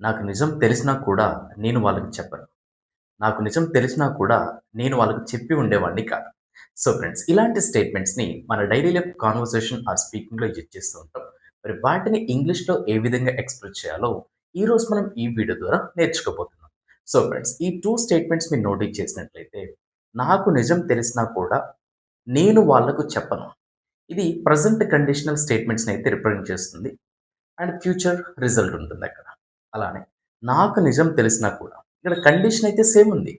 నాకు నిజం తెలిసినా కూడా నేను వాళ్ళకి చెప్పను. నాకు నిజం తెలిసినా కూడా నేను వాళ్ళకి చెప్పి ఉండేవాడిని కాదు. సో ఫ్రెండ్స్, ఇలాంటి స్టేట్మెంట్స్‌ని మన డైలీ లైఫ్ కాన్వర్సేషన్ ఆర్ స్పీకింగ్‌లో యూజ్ చేస్తూ ఉంటాం. మరి వాటిని ఇంగ్లీష్‌లో ఏ విధంగా ఎక్స్‌ప్రెస్ చేయాలో ఈరోజు మనం ఈ వీడియో ద్వారా నేర్చుకోబోతున్నాం. సో ఫ్రెండ్స్, ఈ 2 స్టేట్మెంట్స్ మీరు నోటీస్ చేసినట్లయితే, నాకు నిజం తెలిసినా కూడా నేను వాళ్ళకు చెప్పను. ఇది ప్రెజెంట్ కండిషనల్ స్టేట్మెంట్స్‌ని అయితే రిప్రజెంట్ చేస్తుంది. అండ్ ఫ్యూచర్ రిజల్ట్ ఉంటుందక్కడ. అలానే నాకు నిజం తెలిసినా కూడా ఇక్కడ కండిషన్ అయితే సేమ్ ఉంది.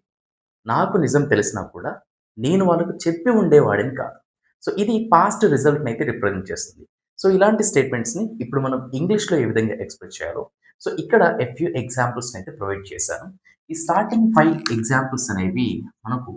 నాకు నిజం తెలిసినా కూడా నేను వాళ్ళకి చెప్పి ఉండేవాడిని కాదు. సో, ఇది పాస్ట్ రిజల్ట్‌ని అయితే రిప్రజెంట్ చేస్తుంది. సో, ఇలాంటి స్టేట్మెంట్స్‌ని ఇప్పుడు మనం ఇంగ్లీష్‌లో ఏ విధంగా ఎక్స్‌ప్రెస్ చేయాలో, సో, ఇక్కడ ఫ్యూ ఎగ్జాంపుల్స్‌ని అయితే ప్రొవైడ్ చేశాను. ఈ స్టార్టింగ్ 5 ఎగ్జాంపుల్స్ అనేవి మనకు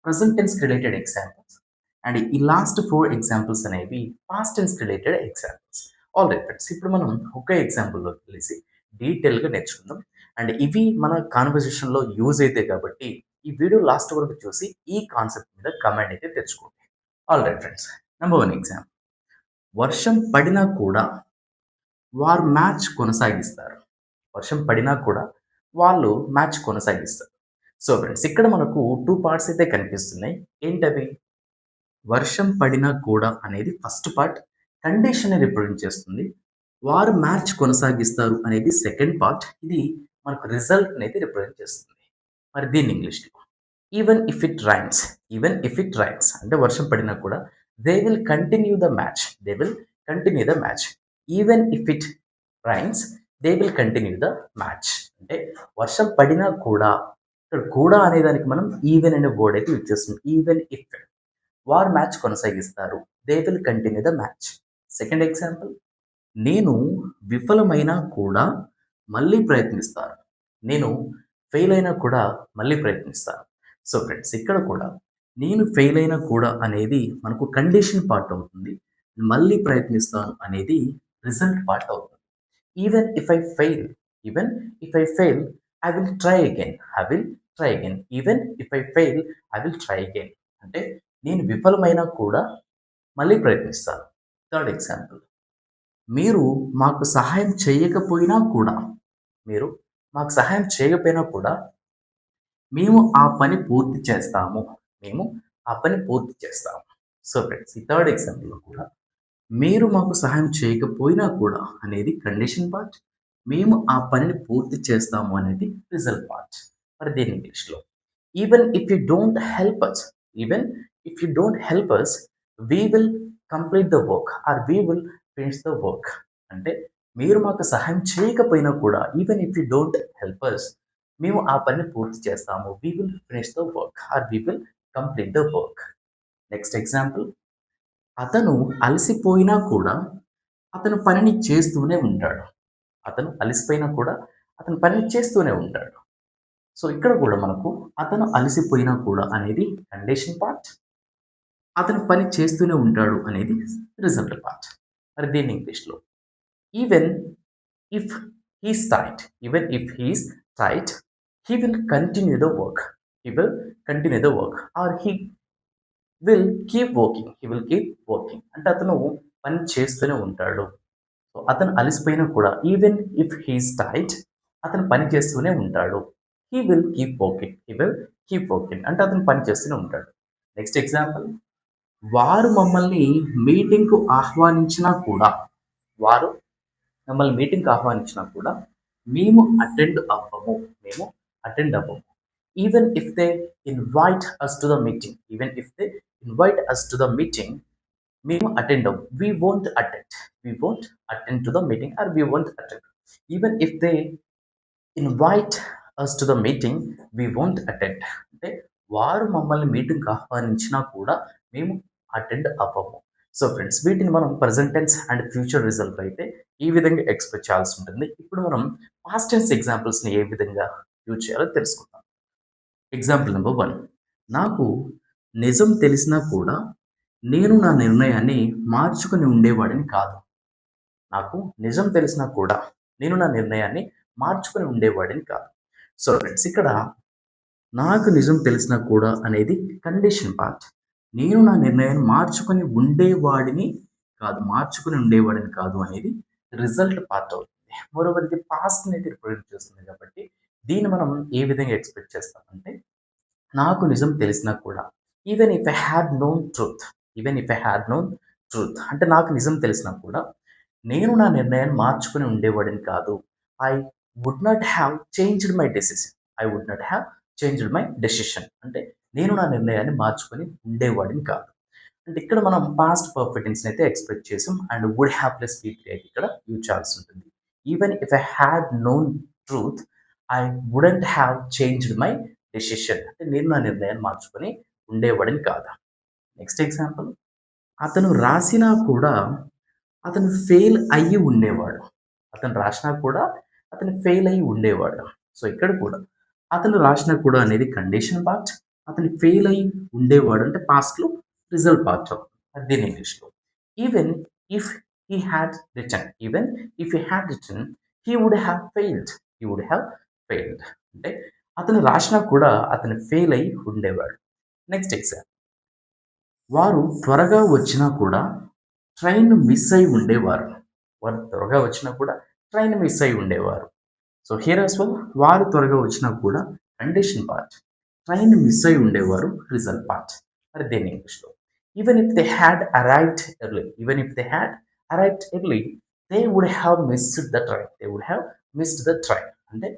present tense related examples. And ఈ లాస్ట్ 4 ఎగ్జాంపుల్స్ అనేవి past tense related examples. Alright friends. ఇప్పుడు మనం ఒక ఎగ్జాంపుల్‌లోకి వెళ్ళేసి డీటెయిల్‌గా నేర్చుకుందాం. అండ్ ఇవి మన కాన్వర్జేషన్‌లో యూజ్ అయితాయి కాబట్టి ఈ వీడియో లాస్ట్ వరకు చూసి ఈ కాన్సెప్ట్ మీద కమెంట్ అయితే తెచ్చుకోండి. Alright friends. Number 1 example. వర్షం పడినా కూడా వారు మ్యాచ్ కొనసాగిస్తారు. వర్షం పడినా కూడా వాళ్ళు మ్యాచ్ కొనసాగిస్తారు. సో ఫ్రెండ్స్, ఇక్కడ మనకు 2 పార్ట్స్ అయితే కనిపిస్తున్నాయి. ఏంటవి? వర్షం పడినా కూడా అనేది ఫస్ట్ పార్ట్ కండిషన్‌ని రిప్రజెంట్ చేస్తుంది. వారు మ్యాచ్ కొనసాగిస్తారు అనేది సెకండ్ పార్ట్. ఇది మనకు రిజల్ట్‌ని అయితే రిప్రజెంట్ చేస్తుంది. మరి దీన్ని ఇంగ్లీష్‌లో even if it rains, even if it rains అంటే వర్షం పడినా కూడా they will continue the match. They will continue the match. Even if it rains they will continue the match. అంటే వర్షం పడినా కూడా, ఇక్కడ కూడా అనే దానికి మనం ఈవెన్ అనే వర్డ్ అయితే యూజ్ చేస్తున్నాం. ఈవెన్ ఇఫ్ వారు మ్యాచ్ కొనసాగిస్తారు. They will continue the match. Second example. నేను విఫలమైనా కూడా మళ్ళీ ప్రయత్నిస్తాను. నేను ఫెయిల్ అయినా కూడా మళ్ళీ ప్రయత్నిస్తాను. సో ఫ్రెండ్స్, ఇక్కడ కూడా నేను ఫెయిల్ అయినా కూడా అనేది మనకు కండిషన్ పార్ట్ అవుతుంది. మళ్ళీ ప్రయత్నిస్తాను అనేది రిజల్ట్ పార్ట్ అవుతుంది. Even if I fail, even if I fail I will try again. I will try again. Even if I fail I will try again. అంటే నేను విఫలమైనా కూడా మళ్ళీ ప్రయత్నిస్తాను. Third example. మీరు మాకు సహాయం చేయకపోయినా కూడా, మీరు మాకు సహాయం చేయకపోయినా కూడా మేము ఆ పని పూర్తి చేస్తాము. మేము ఆ పని పూర్తి చేస్తాము. సో ఫ్రెండ్స్, ఈ థర్డ్ ఎగ్జాంపుల్‌లో కూడా మీరు మాకు సహాయం చేయకపోయినా కూడా అనేది కండిషన్ పార్ట్. మేము ఆ పనిని పూర్తి చేస్తాము అనేది రిజల్ట్ పార్ట్. మరి దీన్ని ఇంగ్లీష్‌లో even if you don't help us, even if you don't help us we will complete the work or we will finish the work. అంటే మీరు మాకు సహాయం చేయకపోయినా కూడా even if you don't help us మేము ఆ పనిని పూర్తి చేస్తాము. We will finish the work or we will complete the work. Next example. అతను అలసిపోయినా కూడా అతను పనిని చేస్తూనే ఉంటాడు. అతను అలసిపోయినా కూడా అతను పనిని చేస్తూనే ఉంటాడు. సో ఇక్కడ కూడా మనకు అతను అలసిపోయినా కూడా అనేది కండిషన్ పార్ట్. అతను పని చేస్తూనే ఉంటాడు అనేది రిజల్ట్ పార్ట్. మరి దీన్ని ఇంగ్లీష్‌లో even if he's tight, even if he's tight he will continue the work. He will continue the work or he will keep working. He will keep working. అంటే అతను పని చేస్తూనే ఉంటాడు. సో అతను అలసిపోయినా కూడా ఈవెన్ ఇఫ్ హీస్ టైట్ అతను పని చేస్తూనే ఉంటాడు. He will keep working. He will keep working. అంటే అతను పని చేస్తూనే ఉంటాడు. Next example. వారు మమ్మల్ని మీటింగ్‌కు ఆహ్వానించినా కూడా, వారు మమ్మల్ని మీటింగ్‌కి ఆహ్వానించినా కూడా మేము అటెండ్ అవ్వము. మేము అటెండ్ అవ్వము. Even if they invite us to the meeting, even if they invite us to the meeting మేము అటెండ్ అవ్వం. We won't attend. We won't attend to the meeting or we won't attend. Even if they invite us to the meeting we won't attend. అంటే వారు మమ్మల్ని మీటింగ్‌కి ఆహ్వానించినా కూడా మేము attend అవ్వము. So friends, వీటిని మనం present tense and future result అయితే ఈ విధంగా ఎక్స్‌ప్రెస్ చేయాల్సి ఉంటుంది. ఇప్పుడు మనం పాస్ట్ టెన్స్ ఎగ్జాంపుల్స్‌ని ఏ విధంగా యూజ్ చేయాలో తెలుసుకుందాం. Example number 1. నాకు నిజం తెలిసినా కూడా నేను నా నిర్ణయాన్ని మార్చుకొని ఉండేవాడిని కాదు. నాకు నిజం తెలిసినా కూడా నేను నా నిర్ణయాన్ని మార్చుకొని ఉండేవాడిని కాదు. సో ఫ్రెండ్స్, ఇక్కడ నాకు నిజం తెలిసినా కూడా అనేది కండిషన్ పార్ట్. నేను నా నిర్ణయాన్ని మార్చుకొని ఉండేవాడిని కాదు, మార్చుకొని ఉండేవాడిని కాదు అనేది రిజల్ట్ పార్ట్ అవుతుంది. మోరోవర్ ఇది పాస్ట్‌ని అయితే రిప్రజెంట్ చేస్తుంది కాబట్టి దీన్ని మనం ఏ విధంగా ఎక్స్‌ప్రెస్ చేస్తామంటే నాకు నిజం తెలిసినా కూడా even if I had known truth, even if I had known truth అంటే నాకు నిజం తెలిసినా కూడా నేను నా నిర్ణయాన్ని మార్చుకొని ఉండేవాడిని కాదు. I would not have changed my decision. I would not have changed my decision. అంటే నేను నా నిర్ణయాన్ని మార్చుకొని ఉండేవాడిని కాదు. అంటే ఇక్కడ మనం పాస్ట్ పర్ఫెక్ట్ టెన్స్‌ని అయితే ఎక్స్‌పెక్ట్ చేసాం. అండ్ వుడ్ హావ్ ప్లస్ వి3 అయితే ఇక్కడ యూజ్ చేయాల్సి ఉంటుంది. Even if I had known truth, I wouldn't have changed my decision. అంటే నేను నా నిర్ణయాన్ని మార్చుకొని ఉండేవాడిని కాదు. నెక్స్ట్ ఎగ్జాంపుల్, అతను రాసినా కూడా అతను ఫెయిల్ అయ్యి ఉండేవాడు. అతను రాసినా కూడా అతను ఫెయిల్ అయ్యి ఉండేవాడు. సో, ఇక్కడ కూడా అతను రాసినా కూడా అనేది కండిషన్ పార్ట్. అతను ఫెయిల్ అయ్యి ఉండేవాడు అంటే పాస్ట్‌లో రిజల్ట్ పార్ట్. దీన్ని ఇంగ్లీష్‌లో. Even if he had written, even if he had written he would have failed. He would have failed. అంటే అతను రాసినా కూడా అతను ఫెయిల్ అయ్యి ఉండేవాడు. నెక్స్ట్ ఎగ్జాంపుల్, వారు త్వరగా వచ్చినా కూడా ట్రైన్ మిస్ అయ్యి ఉండేవారు. వారు త్వరగా వచ్చినా కూడా ట్రైన్ మిస్ అయ్యి ఉండేవారు. సో, హియర్ యాస్ వెల్ వారు త్వరగా వచ్చినా కూడా కండిషన్ పార్ట్. ట్రైన్ మిస్ అయ్యి ఉండేవారు రిజల్ట్ పార్ట్. మరి దేన్ని ఇంగ్లీష్‌లో. Even if they had arrived early, even if they had arrived early they would have missed the train. They would have missed the train. అంటే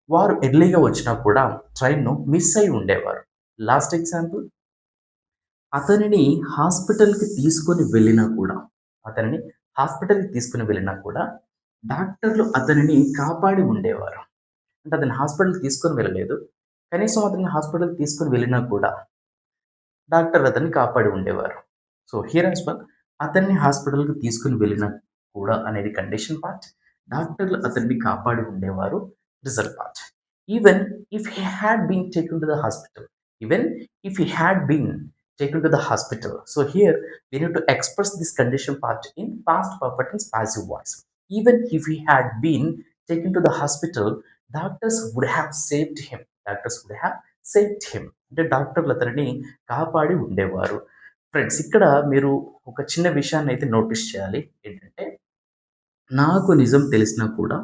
వారు ఎర్లీగా వచ్చినా కూడా ట్రైన్‌ను మిస్ అయ్యి ఉండేవారు. లాస్ట్ ఎగ్జాంపుల్, అతనిని హాస్పిటల్‌కి తీసుకొని వెళ్ళినా కూడా, అతనిని హాస్పిటల్‌కి తీసుకొని వెళ్ళినా కూడా డాక్టర్లు అతనిని కాపాడి ఉండేవారు. అంటే అతన్ని హాస్పిటల్‌కి తీసుకొని వెళ్ళలేదు. కనీసం అతన్ని హాస్పిటల్‌కి తీసుకొని వెళ్ళినా కూడా డాక్టర్లు అతన్ని కాపాడి ఉండేవారు. సో, హియర్ యాస్ వెల్ అతన్ని హాస్పిటల్‌కి తీసుకొని వెళ్ళినా కూడా అనేది కండిషన్ పార్ట్. డాక్టర్లు అతన్ని కాపాడి ఉండేవారు result part. Even if he had been taken to the hospital, even if he had been taken to the hospital. So here we need to express this condition part in past perfect tense passive voice. Even if he had been taken to the hospital, doctors would have saved him. Doctors would have saved him. అంటే డాక్టర్లు అతనిని కాపాడి ఉండేవారు. Friends, ఇక్కడ మీరు ఒక చిన్న విషయాన్ని అయితే నోటీస్ చేయాలి. ఏంటంటే నాకు నిజం తెలిసినా కూడా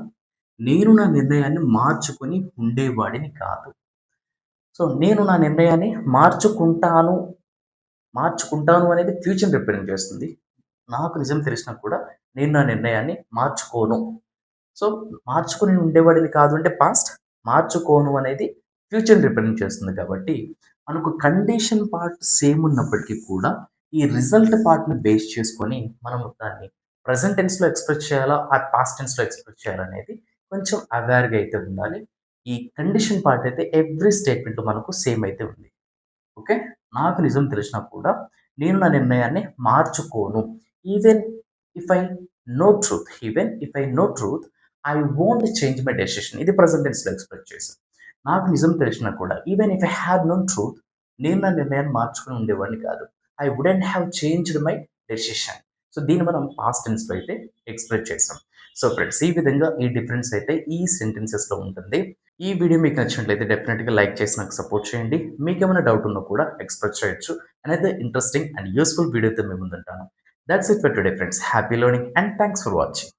నేను నా నిర్ణయాన్ని మార్చుకొని ఉండేవాడిని కాదు. సో, నేను నా నిర్ణయాన్ని మార్చుకుంటాను అనేది ఫ్యూచర్‌ని రిప్రజెంట్ చేస్తుంది. నాకు నిజం తెలిసినా కూడా నేను నా నిర్ణయాన్ని మార్చుకోను. సో, మార్చుకొని ఉండేవాడిని కాదు అంటే పాస్ట్, మార్చుకోను అనేది ఫ్యూచర్‌ని రిప్రజెంట్ చేస్తుంది కాబట్టి, మనకు కండిషన్ పార్ట్ సేమ్ ఉన్నప్పటికీ కూడా ఈ రిజల్ట్ పార్ట్‌ని బేస్ చేసుకొని మనం దాన్ని ప్రెజెంట్ టెన్స్‌లో ఎక్స్‌ప్రెస్ చేయాలా? పాస్ట్ టెన్స్‌లో ఎక్స్‌ప్రెస్ చేయాలనేది కొంచెం అవేర్‌గా అయితే ఉండాలి. ఈ కండిషన్ పార్ట్ అయితే ఎవ్రీ స్టేట్‌మెంట్‌లో మనకు సేమ్ అయితే ఉంది. ఓకే. నాకు నిజం తెలిసినా కూడా నేను నా నిర్ణయాన్ని మార్చుకోను. Even if I know truth, even if I know truth I won't change my decision. ఇది ప్రెజెంట్ టెన్స్‌లో ఎక్స్‌ప్రెస్ చేశాను. నాకు నిజం తెలిసినా కూడా even if I had known truth నేను నా నిర్ణయాన్ని మార్చుకొని ఉండేవాడిని కాదు. I wouldn't have changed my decision. So, దీన్ని మనం పాస్ట్ టెన్స్‌లో అయితే ఎక్స్‌ప్రెస్ చేసాం. సో, ఫ్రెండ్స్, ఈ విధంగా ఈ డిఫరెన్స్ అయితే ఈ సెంటెన్సెస్‌లో ఉంటుంది. ఈ వీడియో మీకు నచ్చినట్లయితే డెఫినెట్‌గా లైక్ చేసి నాకు సపోర్ట్ చేయండి. మీకేమైనా డౌట్ ఉన్నా కూడా ఎక్స్‌ప్రెస్ చేయొచ్చు. అనదర్ ఇంట్రెస్టింగ్ అండ్ యూజ్‌ఫుల్ వీడియోతో మీ ముందుంటాను. That's it for today friends. Happy learning and thanks for watching.